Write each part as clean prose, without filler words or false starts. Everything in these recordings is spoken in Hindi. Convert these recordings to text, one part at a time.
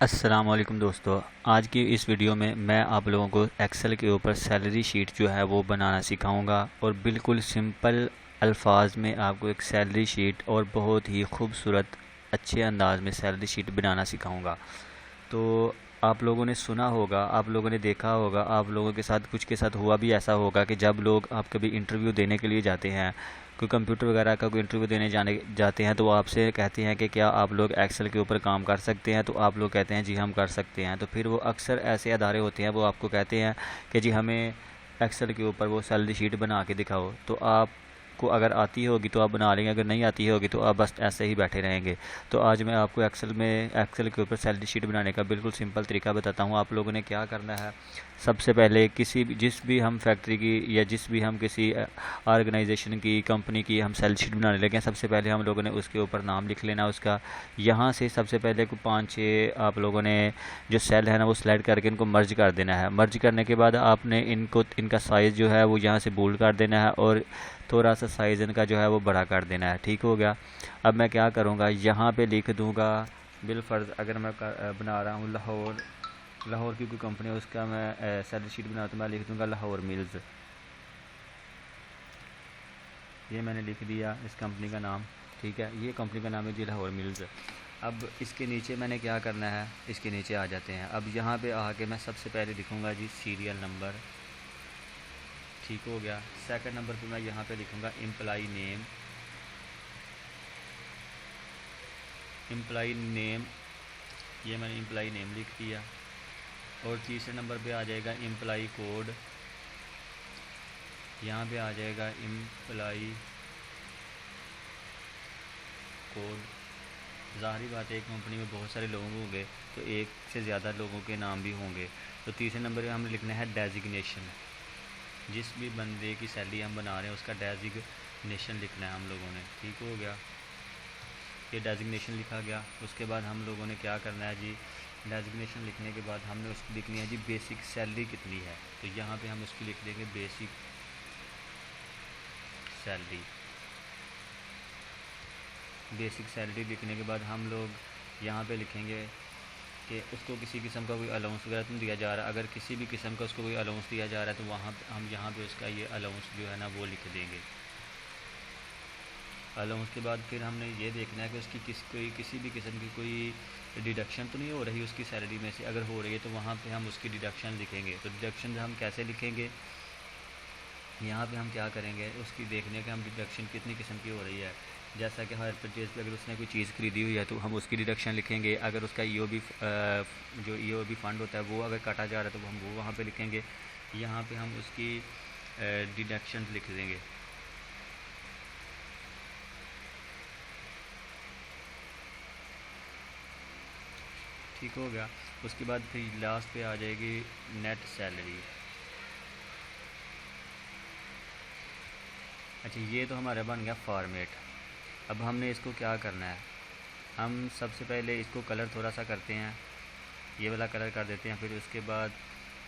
अस्सलाम वालेकुम दोस्तों। आज की इस वीडियो में मैं आप लोगों को एक्सेल के ऊपर सैलरी शीट जो है वो बनाना सिखाऊंगा और बिल्कुल सिंपल अल्फाज में आपको एक सैलरी शीट और बहुत ही खूबसूरत अच्छे अंदाज में सैलरी शीट बनाना सिखाऊंगा। तो आप लोगों ने सुना होगा, आप लोगों ने देखा होगा, आप लोगों के साथ कुछ के साथ हुआ भी ऐसा होगा कि जब लोग आप कभी इंटरव्यू देने के लिए जाते हैं, कोई कंप्यूटर वगैरह का कोई इंटरव्यू देने जाने जाते हैं, तो वो आपसे कहते हैं कि क्या आप लोग एक्सेल के ऊपर काम कर सकते हैं। तो आप लोग कहते हैं जी हम कर सकते हैं। तो फिर वो अक्सर ऐसे अदारे होते हैं, वो आपको कहते हैं कि जी हमें एक्सेल के ऊपर वो सैलरी शीट बना के दिखाओ। तो आप को अगर आती होगी तो आप बना लेंगे, अगर नहीं आती होगी तो आप बस ऐसे ही बैठे रहेंगे। तो आज मैं आपको एक्सेल के ऊपर सैलरी शीट बनाने का बिल्कुल सिंपल तरीका बताता हूँ। आप लोगों ने क्या करना है, सबसे पहले किसी भी जिस भी हम फैक्ट्री की या जिस भी हम किसी ऑर्गेनाइजेशन की कंपनी की हम सैलरी शीट बनाने लगे हैं, सबसे पहले हम लोगों ने उसके ऊपर नाम लिख लेना उसका। यहाँ से सबसे पहले को 5-6 आप लोगों ने जो सेल है ना वो सिलेक्ट करके इनको मर्ज कर देना है। मर्ज करने के बाद आपने इनको इनका साइज़ जो है वो यहाँ से बोल्ड कर देना है और थोड़ा सा साइज़ इनका जो है वो बड़ा कर देना है। ठीक हो गया। अब मैं क्या करूँगा, यहाँ पे लिख दूँगा बिलफर्ज, अगर मैं बना रहा हूँ लाहौर, लाहौर की कोई कंपनी है उसका मैं सैलरी शीट बना, तो मैं लिख दूँगा लाहौर मिल्स। ये मैंने लिख दिया इस कंपनी का नाम। ठीक है, ये कंपनी का नाम है जी लाहौर मिल्स। अब इसके नीचे मैंने क्या करना है, इसके नीचे आ जाते हैं। अब यहाँ पे आके मैं सबसे पहले लिखूँगा जी सीरियल नंबर। ठीक हो गया। सेकंड नंबर पे मैं यहाँ पे लिखूँगा एम्प्लॉई नेम। एम्प्लॉई नेम, ये मैंने एम्प्लॉई नेम लिख दिया। और तीसरे नंबर पे आ जाएगा एम्प्लॉई कोड। यहाँ पे आ जाएगा एम्प्लॉई कोड। ज़ाहिर बात है एक कंपनी में बहुत सारे लोग होंगे तो एक से ज़्यादा लोगों के नाम भी होंगे। तो तीसरे नंबर पे हमें लिखना है डेजिग्नेशन। जिस भी बंदे की सैलरी हम बना रहे हैं उसका डेजिग्नेशन लिखना है हम लोगों ने। ठीक हो गया, ये डेजिग्नेशन लिखा गया। उसके बाद हम लोगों ने क्या करना है जी, डेजिग्नेशन लिखने के बाद हमने उसकी लिखनी है जी बेसिक सैलरी कितनी है। तो यहाँ पे हम उसकी लिख देंगे बेसिक सैलरी। बेसिक सैलरी लिखने के बाद हम लोग यहाँ पे लिखेंगे कि उसको किसी किस्म का कोई अलाउंस वगैरह तो नहीं दिया जा रहा। अगर किसी भी किस्म का उसको कोई अलाउंस दिया जा रहा है तो वहाँ हम यहाँ पे उसका ये अलाउंस जो है ना वो लिख देंगे। अलाउंस के बाद फिर हमने ये देखना है कि उसकी किसी भी किस्म की कोई डिडक्शन तो नहीं हो रही उसकी सैलरी में से। अगर हो रही है तो वहाँ पे हम उसकी डिडक्शन लिखेंगे। तो डिडक्शन हम कैसे लिखेंगे, यहाँ पे हम क्या करेंगे, उसकी देखने के हम डिडक्शन कितनी किस्म की हो रही है। जैसा कि हर परचेज पे अगर उसने कोई चीज़ खरीदी हुई है तो हम उसकी डिडक्शन लिखेंगे। अगर उसका ईओबी जो ईओबी फ़ंड होता है वो अगर काटा जा रहा है तो हम वो वहाँ पे लिखेंगे। यहाँ पे हम उसकी डिडक्शन लिख देंगे। ठीक हो गया। उसके बाद फिर लास्ट पे आ जाएगी नेट सैलरी। अच्छा, ये तो हमारा बन गया फॉर्मेट। अब हमने इसको क्या करना है, हम सबसे पहले इसको कलर थोड़ा सा करते हैं, ये वाला कलर कर देते हैं। फिर उसके बाद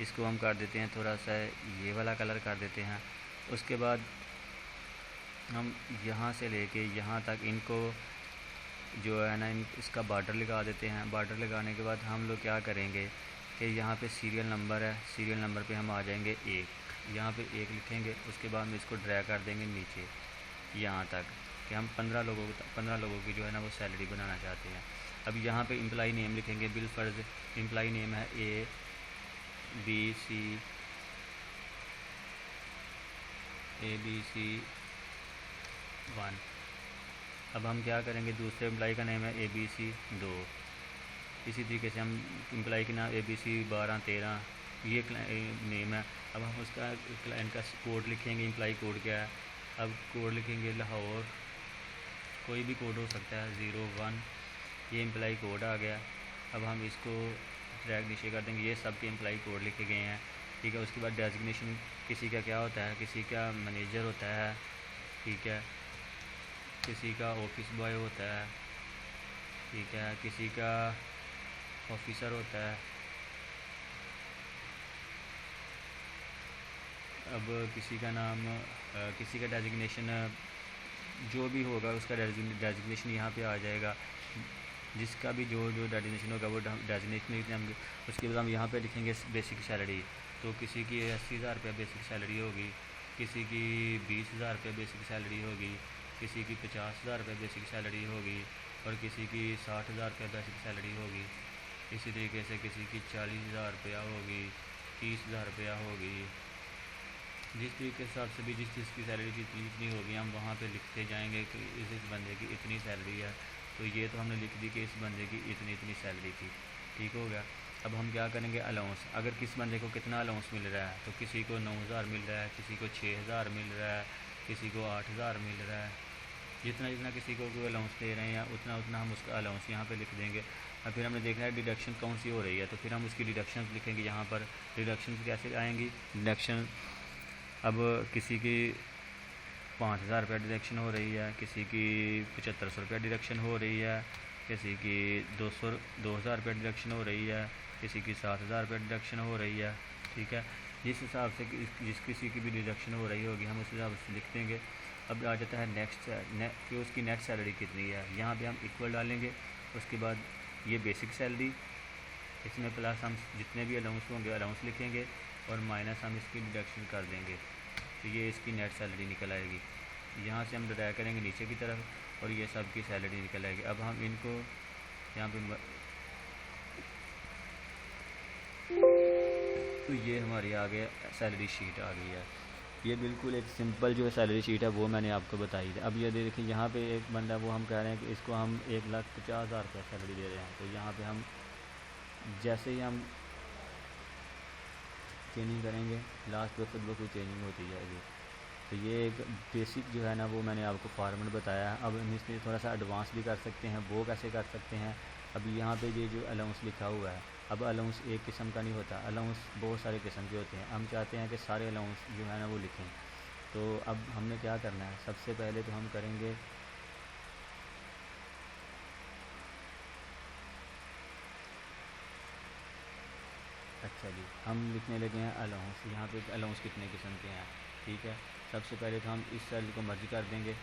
इसको हम कर देते हैं थोड़ा सा ये वाला कलर कर देते हैं। उसके बाद हम यहाँ से लेके यहाँ तक इनको जो है ना इसका बॉर्डर लगा देते हैं। बॉर्डर लगाने के बाद हम लोग क्या करेंगे कि यहाँ पे सीरियल नंबर है, सीरियल नंबर पे हम आ जाएंगे 1, यहाँ पे 1 लिखेंगे। उसके बाद हम इसको ड्रैग कर देंगे नीचे यहाँ तक कि हम 15 लोगों की जो है ना वो सैलरी बनाना चाहते हैं। अब यहाँ पे एम्प्लॉई नेम लिखेंगे। बिल फ़र्ज़ एम्प्लॉई नेम है ABC1। अब हम क्या करेंगे, दूसरे एम्प्लॉई का नेम है ABC2। इसी तरीके से हम एम्प्लॉई के नाम ABC12-13 ये नेम है। अब हम उसका क्लाइंट का कोड लिखेंगे, एम्प्लॉई कोड क्या है। अब कोड लिखेंगे लाहौर, कोई भी कोड हो सकता है 01, ये एम्प्लॉई कोड आ गया। अब हम इसको ड्रैग नीचे कर देंगे, ये सब के एम्प्लॉई कोड लिखे गए हैं। ठीक है। उसके बाद डेजिग्नेशन किसी का क्या होता है, किसी का मैनेजर होता है, ठीक है, किसी का ऑफिस बॉय होता है, ठीक है, किसी का ऑफिसर होता है। अब किसी का नाम किसी का डेजिग्नेशन जो भी होगा उसका डेजिग्नेशन यहाँ पे आ जाएगा। जिसका भी जो जो डेजिग्नेशन होगा वो डेजिग्नेशन लिखते हैं हम। उसके बाद हम यहाँ पे लिखेंगे बेसिक सैलरी। तो किसी की 80,000 रुपये बेसिक सैलरी होगी, किसी की 20,000 रुपये बेसिक सैलरी होगी, किसी की 50,000 रुपये बेसिक सैलरी होगी और किसी की 60,000 रुपये बेसिक सैलरी होगी। इसी तरीके से किसी की 40,000 रुपया होगी, 30,000 रुपया होगी। जिस तरीके के हिसाब से भी जिस चीज़ की सैलरी जितनी होगी हम वहाँ पे लिखते जाएंगे कि इस बंदे की इतनी सैलरी है। तो ये तो हमने लिख दी कि इस बंदे की इतनी इतनी सैलरी थी। ठीक हो गया। अब हम क्या करेंगे, अलाउंस। अगर किस बंदे को कितना अलाउंस मिल रहा है, तो किसी को 9,000 मिल रहा है, किसी को 6,000 मिल रहा है, किसी को 8,000 मिल रहा है। जितना जितना किसी को कोई अलाउंस दे रहे हैं या उतना उतना हम उसका अलाउंस यहाँ पे लिख देंगे। और फिर हमने देखना है डिडक्शन कौन सी हो रही है, तो फिर हम उसकी डिडक्शन लिखेंगे यहाँ पर। डिडक्शन कैसे आएंगी, डिडक्शन अब किसी की 5,000 रुपये डिडक्शन हो रही है, किसी की 7,500 रुपये डिडक्शन हो रही है, किसी की 2,000 रुपये डिडक्शन हो रही है, किसी की 7,000 रुपये डिडक्शन हो रही है। ठीक है, जिस हिसाब से जिस किसी की भी डिडक्शन हो रही होगी हम उस हिसाब से लिख देंगे। अब आ जाता है नेक्स्ट कि उसकी नेट सैलरी कितनी है। यहाँ पे हम इक्वल डालेंगे। उसके बाद ये बेसिक सैलरी, इसमें प्लस हम जितने भी अलाउंस होंगे अलाउंस लिखेंगे और माइनस हम इसकी डिडक्शन कर देंगे। तो ये इसकी नेट सैलरी निकल आएगी। यहाँ से हम ड्रैग करेंगे नीचे की तरफ और ये सब की सैलरी निकल आएगी। अब हम इनको यहाँ पे तो ये हमारी आ गया सैलरी शीट आ गई है। ये बिल्कुल एक सिंपल जो सैलरी शीट है वो मैंने आपको बताई थी। अब ये देखिए यहाँ पे एक बंदा वो हम कह रहे हैं कि इसको हम 1,50,000 रुपये सैलरी दे रहे हैं। तो यहाँ पे हम जैसे ही हम चेंजिंग करेंगे लास्ट पे खुद ब खुद चेंजिंग होती जाएगी। तो ये एक बेसिक जो है ना वो मैंने आपको फार्मूला बताया है। अब हम इसमें थोड़ा सा एडवांस भी कर सकते हैं, वो कैसे कर सकते हैं। अब यहाँ पे ये जो अलाउंस लिखा हुआ है, अब अलाउंस एक किस्म का नहीं होता, अलाउंस बहुत सारे किस्म के होते हैं। हम चाहते हैं कि सारे अलाउंस जो है ना वो लिखें। तो अब हमने क्या करना है, सबसे पहले तो हम करेंगे अच्छा जी, हम लिखने लगे हैं अलाउंस। यहाँ पे अलाउंस कितने किस्म के हैं। ठीक है, सबसे पहले तो हम इस सेल को मर्ज कर देंगे,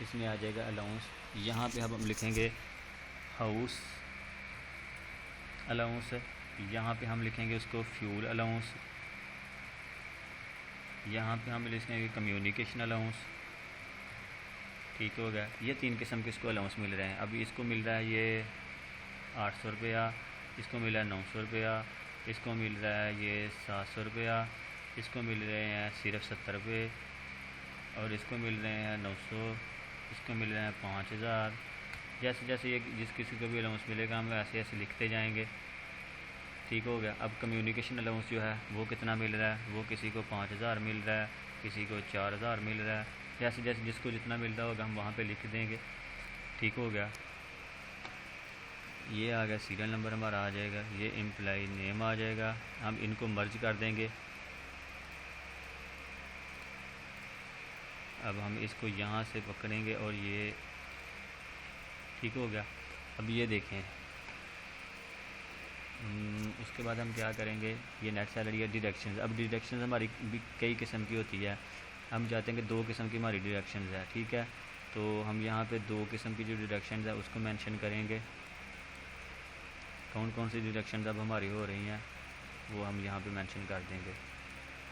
इसमें आ जाएगा अलाउंस। यहाँ पे अब हम लिखेंगे हाउस अलाउंस, यहाँ पे हम लिखेंगे उसको फ्यूल अलाउंस, यहाँ पे हम लिखेंगे कम्युनिकेशन अलाउंस। ठीक हो गया। ये 3 किस्म के इसको अलाउंस मिल रहे हैं। अभी इसको मिल रहा है ये 800 रुपया, इसको मिल रहा है 900 रुपया, इसको मिल रहा है ये 700 रुपया, इसको मिल रहे हैं सिर्फ 70 रुपये और इसको मिल रहे हैं 900, इसको मिल रहे हैं 5,000। जैसे जैसे ये जिस किसी को भी अलाउंस मिलेगा हम ऐसे ऐसे लिखते जाएंगे। ठीक हो गया। अब कम्युनिकेशन अलाउंस जो है वो कितना मिल रहा है, वो किसी को 5,000 मिल रहा है, किसी को 4,000 मिल रहा है। जैसे जैसे जिसको जितना मिल रहा होगा हम वहाँ पे लिख देंगे। ठीक हो गया। ये आ गया सीरियल नंबर हमारा आ जाएगा, ये एम्प्लॉई नेम आ जाएगा। हम इनको मर्ज कर देंगे। अब हम इसको यहाँ से पकड़ेंगे और ये ठीक हो गया। अब ये देखें उसके बाद हम क्या करेंगे, ये नेट सैलरी है डिडक्शंस। अब डिडक्शंस हमारी भी कई किस्म की होती है। हम चाहते हैं कि 2 किस्म की हमारी डिडक्शंस है। ठीक है, तो हम यहाँ पे 2 किस्म की जो डिडक्शंस है उसको मेंशन करेंगे। कौन कौन सी डिडक्शंस अब हमारी हो रही हैं वो हम यहाँ पे मेंशन कर देंगे।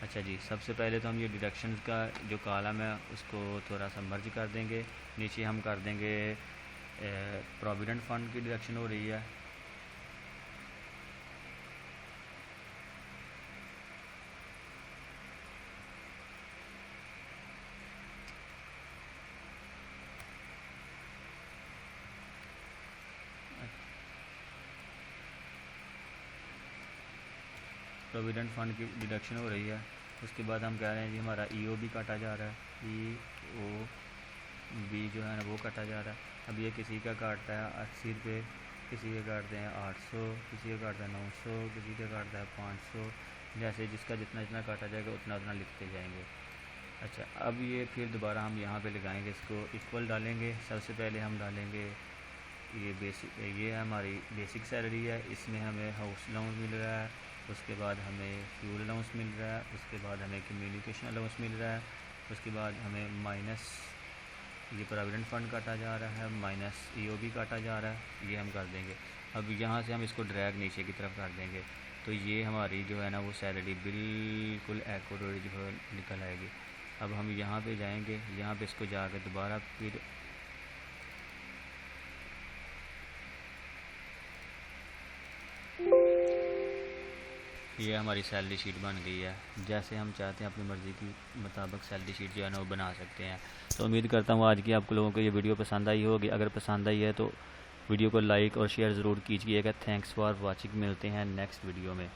अच्छा जी, सबसे पहले तो हम ये डिडक्शंस का जो कॉलम है उसको थोड़ा सा मर्ज कर देंगे। नीचे हम कर देंगे प्रोविडेंट फंड की डिडक्शन हो रही है। प्रोविडेंट फंड की डिडक्शन हो रही है। उसके बाद हम कह रहे हैं जी हमारा EOB काटा जा रहा है, EOB जो है ना वो काटा जा रहा है। अब ये किसी का काटता है 80 रुपये, किसी का काटते हैं 800, किसी का काटता है 900, किसी का काटता है 500। जैसे जिसका जितना जितना काटा जाएगा उतना उतना लिखते जाएंगे। अच्छा, अब ये फिर दोबारा हम यहाँ पे लगाएंगे, इसको इक्वल डालेंगे। सबसे पहले हम डालेंगे ये बेसिक, ये हमारी बेसिक सैलरी है, इसमें हमें हाउस अलाउंस मिल रहा है। उसके बाद हमें फ्यूल अलाउंस मिल रहा है। उसके बाद हमें कम्युनिकेशन अलाउंस मिल रहा है। उसके बाद हमें माइनस ये प्रोविडेंट फ़ंड काटा जा रहा है, माइनस EOB काटा जा रहा है, ये हम कर देंगे। अब यहाँ से हम इसको ड्रैग नीचे की तरफ कर देंगे, तो ये हमारी जो है ना वो सैलरी बिल्कुल एक्यूरेट जो है निकल आएगी। अब हम यहाँ पे जाएंगे, यहाँ पे इसको जाकर दोबारा फिर ये हमारी सैलरी शीट बन गई है। जैसे हम चाहते हैं अपनी मर्ज़ी की मुताबिक सैलरी शीट जो है ना वो बना सकते हैं। तो उम्मीद करता हूँ आज की आप लोगों को ये वीडियो पसंद आई होगी। अगर पसंद आई है तो वीडियो को लाइक और शेयर ज़रूर कीजिएगा। थैंक्स फॉर वॉचिंग, मिलते हैं नेक्स्ट वीडियो में।